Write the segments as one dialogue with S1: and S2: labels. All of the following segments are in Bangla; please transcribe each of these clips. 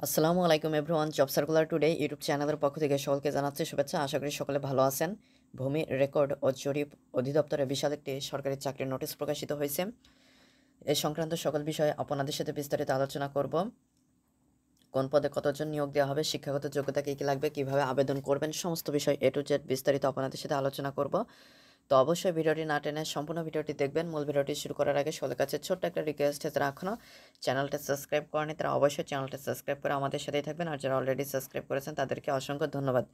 S1: আসসালামু আলাইকুম everyone. Job circular today YouTube চ্যানেলের পক্ষ থেকে সকলকে জানাচ্ছি শুভেচ্ছা। আশা করি সকলে ভালো আছেন। ভূমি রেকর্ড ও জরিপ অধিদপ্তরে বিশাল একটি সরকারি চাকরির নোটিশ প্রকাশিত হয়েছে। এই সংক্রান্ত সকল বিষয়ে আপনাদের সাথে বিস্তারিত আলোচনা করব। কোন পদে কতজন নিয়োগ দেওয়া হবে, শিক্ষাগত যোগ্যতা কী কী লাগবে, কীভাবে আবেদন করবেন, সমস্ত বিষয় এ টু জেড বিস্তারিত আপনাদের সাথে আলোচনা করব। তো অবশ্যই ভিডিওটি না টেনে সম্পূর্ণ ভিডিওটি দেখবেন। মূল ভিডিওটি শুরু করার আগে সকলের কাছে ছোট্ট একটা রিকোয়েস্ট, যারা এখনও চ্যানেলটা সাবস্ক্রাইব করেনি তারা অবশ্যই চ্যানেলটা সাবস্ক্রাইব করে আমাদের সাথেই থাকবেন, আর যারা অলরেডি সাবস্ক্রাইব করেছেন তাদেরকে অসংখ্য ধন্যবাদ।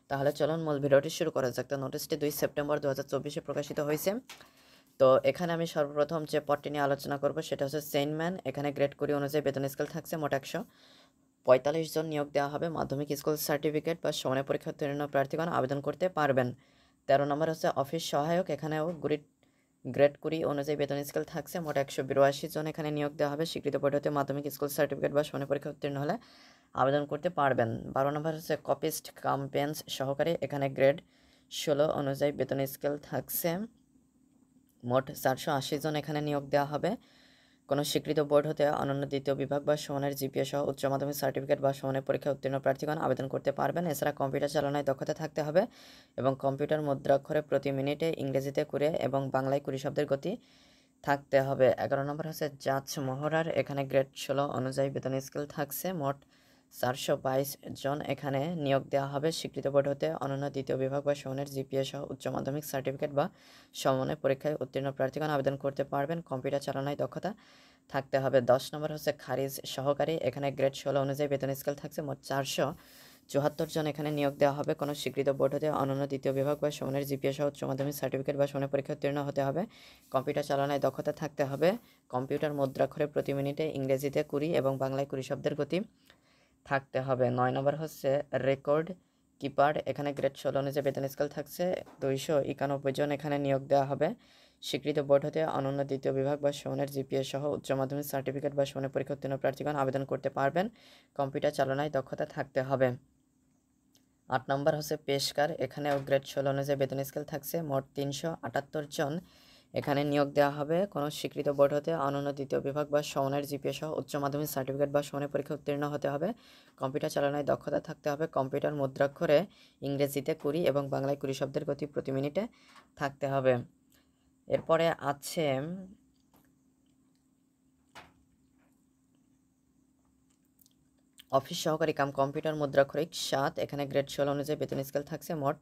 S1: তাহলে চলুন মূল ভিডিওটি শুরু করা যাক। তো নোটিশটি 2 সেপ্টেম্বর 2024 প্রকাশিত হয়েছে। তো এখানে আমি সর্বপ্রথম যে পদটি নিয়ে আলোচনা করব সেটা হচ্ছে সেইনম্যান। এখানে গ্রেড কোরি অনুযায়ী বেতন স্কেল থাকছে মোট 145 জন নিয়োগ দেওয়া হবে। মাধ্যমিক স্কুল সার্টিফিকেট বা সমানের পরীক্ষা উত্তীর্ণ প্রার্থীগণ আবেদন করতে পারবেন। 13 নম্বর হচ্ছে অফিস সহায়ক। এখানেও গ্রেড কুড়ি অনুযায়ী বেতন স্কেল থাকছে মোট 182 জন এখানে নিয়োগ দেওয়া হবে। স্বীকৃত বোর্ড হতে মাধ্যমিক স্কুল সার্টিফিকেট বা সমানের পরীক্ষা উত্তীর্ণ হলে আবেদন করতে পারবেন। 12 নম্বর হচ্ছে কপিস্ট কাম বেঞ্চ সহকারী। এখানে গ্রেড 16 অনুযায়ী বেতন স্কেল থাকছে মোট 480 জন এখানে নিয়োগ দেওয়া হবে। কোনো স্বীকৃত বোর্ড হতে অনন্য দ্বিতীয় বিভাগ বা সমানের জিপিএ সহ উচ্চ মাধ্যমিক সার্টিফিকেট বা সমানের পরীক্ষা উত্তীর্ণ প্রার্থীগণ আবেদন করতে পারবেন। এছাড়া কম্পিউটার চালনায় দক্ষতা থাকতে হবে এবং কম্পিউটার মুদ্রাক্ষরে প্রতি মিনিটে ইংরেজিতে 20 এবং বাংলায় 20 শব্দের গতি থাকতে হবে। 11 নম্বর হচ্ছে জাজ মহড়ার। এখানে গ্রেড 16 অনুযায়ী বেতন স্কেল থাকছে মোট 422 জন এখানে নিয়োগ দেওয়া হবে। স্বীকৃত বোর্ড হতে অনন্য দ্বিতীয় বিভাগ বা সমানের জিপিএ সহ উচ্চ মাধ্যমিক সার্টিফিকেট বা সমানের পরীক্ষায় উত্তীর্ণ প্রার্থীগণ আবেদন করতে পারবেন। কম্পিউটার চালনায় দক্ষতা থাকতে হবে। 10 নম্বর হচ্ছে খারিজ সহকারী। এখানে গ্রেড 16 অনুযায়ী বেতন স্কেল থাকছে মোট 474 জন এখানে নিয়োগ দেওয়া হবে। কোনো স্বীকৃত বোর্ড হতে অনন্য দ্বিতীয় বিভাগ বা সমানের জিপিএ সহ উচ্চ মাধ্যমিক সার্টিফিকেট বা সমানের পরীক্ষা উত্তীর্ণ হতে হবে। কম্পিউটার চালনায় দক্ষতা থাকতে হবে। কম্পিউটার মুদ্রাক্ষরে প্রতি মিনিটে ইংরেজিতে 20 এবং বাংলায় 20 শব্দের গতি থাকতে হবে। 9 নম্বর হচ্ছে রেকর্ড কিপার। এখানে গ্রেড 16 অনুযায়ী বেতন স্কেল থাকছে 291 জন এখানে নিয়োগ দেওয়া হবে। স্বীকৃত বোর্ড হতে অনন্য দ্বিতীয় বিভাগ বা সমানের জিপিএ সহ উচ্চ মাধ্যমিক সার্টিফিকেট বা সমানের পরীক্ষা উত্তীর্ণ প্রার্থীগণ আবেদন করতে পারবেন। কম্পিউটার চালনায় দক্ষতা থাকতে হবে। 8 নম্বর হচ্ছে পেশকার। এখানেও গ্রেড 16 অনুযায়ী বেতন স্কেল থাকছে মোট 378 জন এখানে নিয়োগ দেওয়া হবে। কোনো স্বীকৃত বোর্ড হতে অনন্য দ্বিতীয় বিভাগ বা সমানের জিপিএ সহ উচ্চ মাধ্যমিক সার্টিফিকেট বা সমানের পরীক্ষা উত্তীর্ণ হতে হবে। কম্পিউটার চালনায় দক্ষতা থাকতে হবে। কম্পিউটার মুদ্রাক্ষরে ইংরেজিতে 20 এবং বাংলায় 20 শব্দের গতি প্রতি মিনিটে থাকতে হবে। এরপরে আছে অফিস সহকারী কাম কম্পিউটার মুদ্রাক্ষরিক 7। এখানে গ্রেড 16 অনুযায়ী বেতন স্কেল থাকছে মোট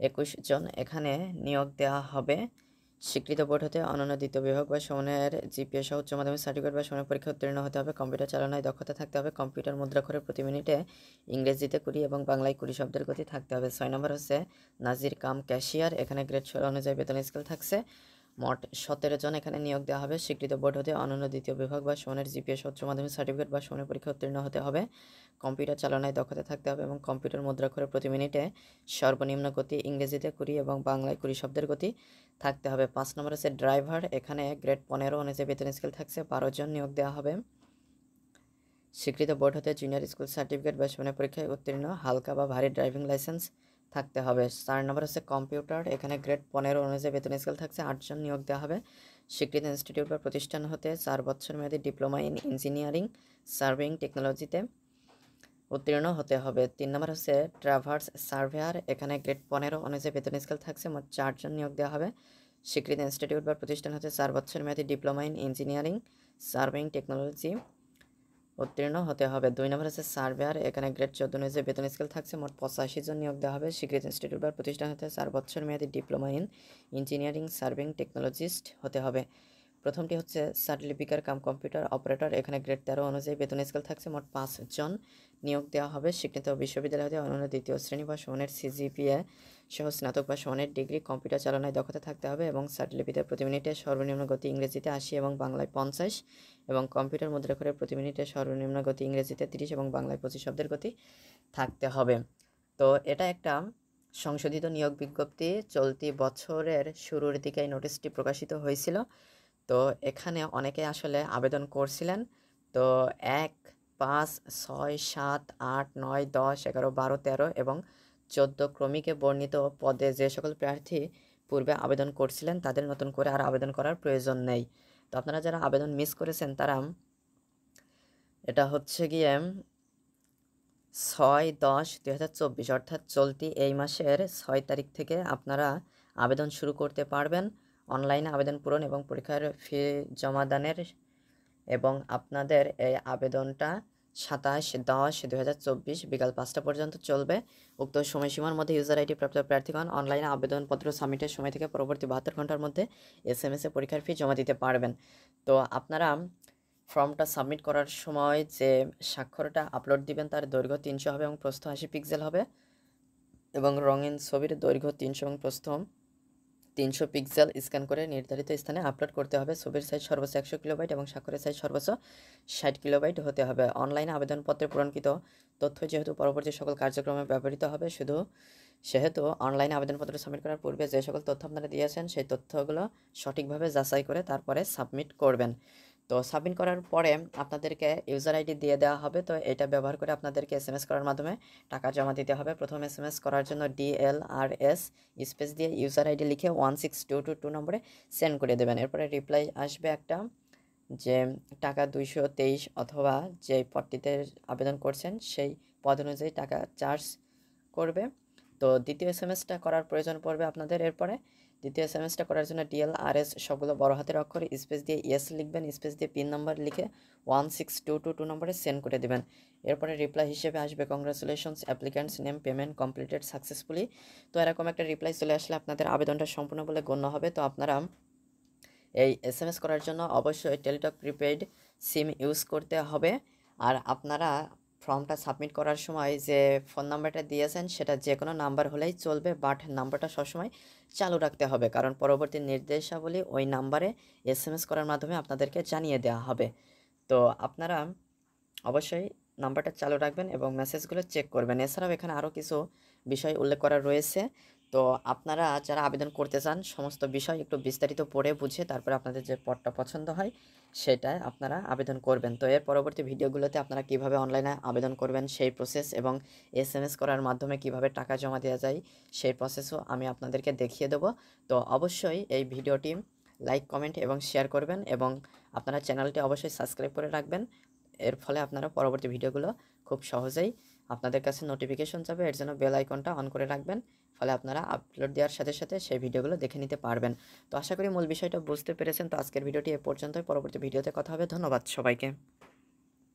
S1: 21 জন এখানে নিয়োগ দেওয়া হবে। স্বীকৃত বোর্ড হতে অনন্য দ্বিতীয় বিভাগ বা সমানের জিপিএ সহ উচ্চ মাধ্যমিক সার্টিফিকেট বা সমানের পরীক্ষা উত্তীর্ণ হতে হবে। কম্পিউটার চালনায় দক্ষতা থাকতে হবে। কম্পিউটার মুদ্রাক্ষরে প্রতি মিনিটে ইংরেজিতে 20 এবং বাংলায় 20 শব্দের গতি থাকতে হবে। 6 নম্বর হচ্ছে নাজির কাম ক্যাশিয়ার। এখানে গ্রেড 16 অনুযায়ী বেতন স্কেল থাকছে মোট 17 জন এখানে নিয়োগ দেওয়া হবে। স্বীকৃত বোর্ড হতে অনন্য দ্বিতীয় বিভাগ বা সমানের জিপিএ উচ্চ মাধ্যমিক সার্টিফিকেট বা সমানের পরীক্ষা উত্তীর্ণ হতে হবে। কম্পিউটার চালনায় দক্ষতা থাকতে হবে এবং কম্পিউটার মুদ্রাক্ষরে প্রতি মিনিটে সর্বনিম্ন গতি ইংরেজিতে 20 এবং বাংলায় 20 শব্দের গতি থাকতে হবে। 5 নম্বর হচ্ছে ড্রাইভার। এখানে গ্রেড 15 অনুযায়ী বেতন স্কেল থাকছে 12 জন নিয়োগ দেওয়া হবে। স্বীকৃত বোর্ড হতে জুনিয়র স্কুল সার্টিফিকেট বা সমানের পরীক্ষায় উত্তীর্ণ হালকা বা ভারী ড্রাইভিং লাইসেন্স থাকতে হবে। 4 নম্বর হচ্ছে কম্পিউটার। এখানে গ্রেড 15 অনুযায়ী বেতন স্কেল থাকছে 8 জন নিয়োগ দেওয়া হবে। স্বীকৃত ইনস্টিটিউট বা প্রতিষ্ঠান হতে 4 বছর মেয়াদী ডিপ্লোমা ইন ইঞ্জিনিয়ারিং সার্ভিং টেকনোলজিতে উত্তীর্ণ হতে হবে। 3 নম্বর হচ্ছে ট্রাভার্স সার্ভেয়ার। এখানে গ্রেড 15 অনুযায়ী বেতন স্কেল থাকছে মোট 4 জন নিয়োগ দেওয়া হবে। স্বীকৃত ইনস্টিটিউট বা প্রতিষ্ঠান হতে 4 বছর মেয়াদী diploma in engineering serving technology উত্তীর্ণ হতে হবে। 2 নম্বর হচ্ছে সার্ভেয়ার। এখানে গ্রেড 14 অনুযায়ী বেতন স্কেল থাকছে মোট 85 জন নিয়োগ দেওয়া হবে। স্বীকৃত ইনস্টিটিউট বা প্রতিষ্ঠান হতে 4 বছর মেয়াদী diploma in engineering serving technologist হতে হবে। প্রথমটি হচ্ছে সার্টিফিকার কাম কম্পিউটার অপারেটর। এখানে গ্রেড 13 অনুযায়ী বেতন স্কেল থাকছে মোট 5 জন নিয়োগ দেওয়া হবে। স্বীকৃত বিশ্ববিদ্যালয় হতে অনন্য দ্বিতীয় শ্রেণী বা সমানের সিজিপিএ সহ স্নাতক বা সমানের ডিগ্রি কম্পিউটার চালনায় দক্ষতা থাকতে হবে এবং সার্টিফিকেটের প্রতি মিনিটে সর্বনিম্ন গতি ইংরেজিতে 80 এবং বাংলায় 50 এবং কম্পিউটার মুদ্রাক্ষরে প্রতি মিনিটে সর্বনিম্ন গতি ইংরেজিতে 30 এবং বাংলায় 25 শব্দের গতি থাকতে হবে। তো এটা একটা সংশোধিত নিয়োগ বিজ্ঞপ্তি। চলতি বছরের শুরুর দিকে এই নোটিশটি প্রকাশিত হয়েছিল। তো এখানে অনেকে আসলে আবেদন করছিলেন। তো 1, 5, 6, 7, 8, 9, 10, 11, 12, 13 এবং 14 ক্রমিকে বর্ণিত পদে যে সকল প্রার্থী পূর্বে আবেদন করছিলেন তাদের নতুন করে আর আবেদন করার প্রয়োজন নেই। তো আপনারা যারা আবেদন মিস করেছেন তারা এটা হচ্ছে গিয়ে 6/10/2024 অর্থাৎ চলতি এই মাসের 6 তারিখ থেকে আপনারা আবেদন শুরু করতে পারবেন। অনলাইনে আবেদন পূরণ এবং পরীক্ষার ফি জমাদানের এবং আপনাদের এই আবেদনটা 27/10/2024 বিকাল 5টা পর্যন্ত চলবে। উক্ত সময়সীমার মধ্যে ইউজার আইডি প্রাপ্ত প্রার্থীগণ অনলাইনে আবেদনপত্র সাবমিটের সময় থেকে পরবর্তী 72 ঘন্টার মধ্যে এসএমএসে পরীক্ষার ফি জমা দিতে পারবেন। তো আপনারা ফর্মটা সাবমিট করার সময় যে স্বাক্ষরটা আপলোড দিবেন তার দৈর্ঘ্য 300 হবে এবং প্রস্থ 80 পিক্সেল হবে এবং রঙিন ছবির দৈর্ঘ্য 300 এবং প্রস্থ 300 পিক্সেল স্ক্যান করে নির্ধারিত স্থানে আপলোড করতে হবে। ছবির সাইজ সর্বোচ্চ 100 কিলোবাইট এবং স্বাক্ষরের সাইজ সর্বোচ্চ 60 কিলোবাইট হতে হবে। অনলাইনে আবেদনপত্রে পূরণকৃত তথ্য যেহেতু পরবর্তী সকল কার্যক্রমে ব্যবহৃত হবে সেহেতু অনলাইনে আবেদনপত্র সাবমিট করার পূর্বে যে সকল তথ্য আপনারা দিয়েছেন সেই তথ্যগুলো সঠিকভাবে যাচাই করে তারপরে সাবমিট করবেন। তো সাবমিট করার পরে আপনাদেরকে ইউজার আইডি দিয়ে দেওয়া হবে। তো এটা ব্যবহার করে আপনাদেরকে এসএমএস করার মাধ্যমে টাকা জমা দিতে হবে। প্রথম এসএমএস করার জন্য DLRS স্পেস দিয়ে ইউজার আইডি লিখে 16222 নম্বরে সেন্ড করে দেবেন। এরপরে রিপ্লাই আসবে একটা যে টাকা 223 অথবা যে পদটিতে আবেদন করছেন সেই পদ অনুযায়ী টাকা চার্জ করবে। তো দ্বিতীয় এসএমএসটা করার প্রয়োজন পড়বে আপনাদের। এরপরে দ্বিতীয় এসএমএসটা করার জন্য DLRS সবগুলো বড় হাতের অক্ষরে স্পেস দিয়ে ইয়েস লিখবেন, স্পেস দিয়ে পিন নাম্বার লিখে 16222 নম্বরে সেন্ড করে দেবেন। এরপরে রিপ্লাই হিসেবে আসবে congratulations applicants name payment completed successfully. তো এরকম একটা রিপ্লাই চলে আসলে আপনাদের আবেদনটা সম্পূর্ণ বলে গণ্য হবে। তো আপনারা এই এসএমএস করার জন্য অবশ্যই টেলিটক প্রিপেইড সিম ইউজ করতে হবে। আর আপনারা ফর্মটা সাবমিট করার সময় যে ফোন নাম্বারটা দিয়েছেন সেটা যে কোনো নাম্বার হলেই চলবে, বাট নাম্বারটা সবসময় চালু রাখতে হবে, কারণ পরবর্তী নির্দেশাবলী ওই নাম্বারে এসএমএস করার মাধ্যমে আপনাদেরকে জানিয়ে দেওয়া হবে। তো আপনারা অবশ্যই নাম্বারটা চালু রাখবেন এবং মেসেজগুলো চেক করবেন। এছাড়াও এখানে আরও কিছু বিষয় উল্লেখ করা রয়েছে। তো আপনারা যারা আবেদন করতে চান সমস্ত বিষয় একটু বিস্তারিত পড়ে বুঝে তারপরে আপনাদের যে পদটা পছন্দ হয় সেটায় আপনারা আবেদন করবেন। তো এর পরবর্তী ভিডিওগুলোতে আপনারা কিভাবে অনলাইনে আবেদন করবেন সেই প্রসেস এবং এসএমএস করার মাধ্যমে কিভাবে টাকা জমা দেওয়া যায় সেই প্রসেসও আমি আপনাদেরকে দেখিয়ে দেবো। তো অবশ্যই এই ভিডিওটি লাইক কমেন্ট এবং শেয়ার করবেন এবং আপনারা চ্যানেলটি অবশ্যই সাবস্ক্রাইব করে রাখবেন। এর ফলে আপনারা পরবর্তী ভিডিওগুলো খুব সহজেই আপনাদের কাছে নোটিফিকেশন যাবে। এর জন্য বেল আইকনটা অন করে রাখবেন, ফলে আপনারা আপলোড দেওয়ার সাথে সাথে সেই ভিডিওগুলো দেখে নিতে পারবেন। তো আশা করি মূল বিষয়টা বুঝতে পেরেছেন। তো আজকের ভিডিওটি এ পর্যন্তই, পরবর্তী ভিডিওতে কথা হবে। ধন্যবাদ সবাইকে।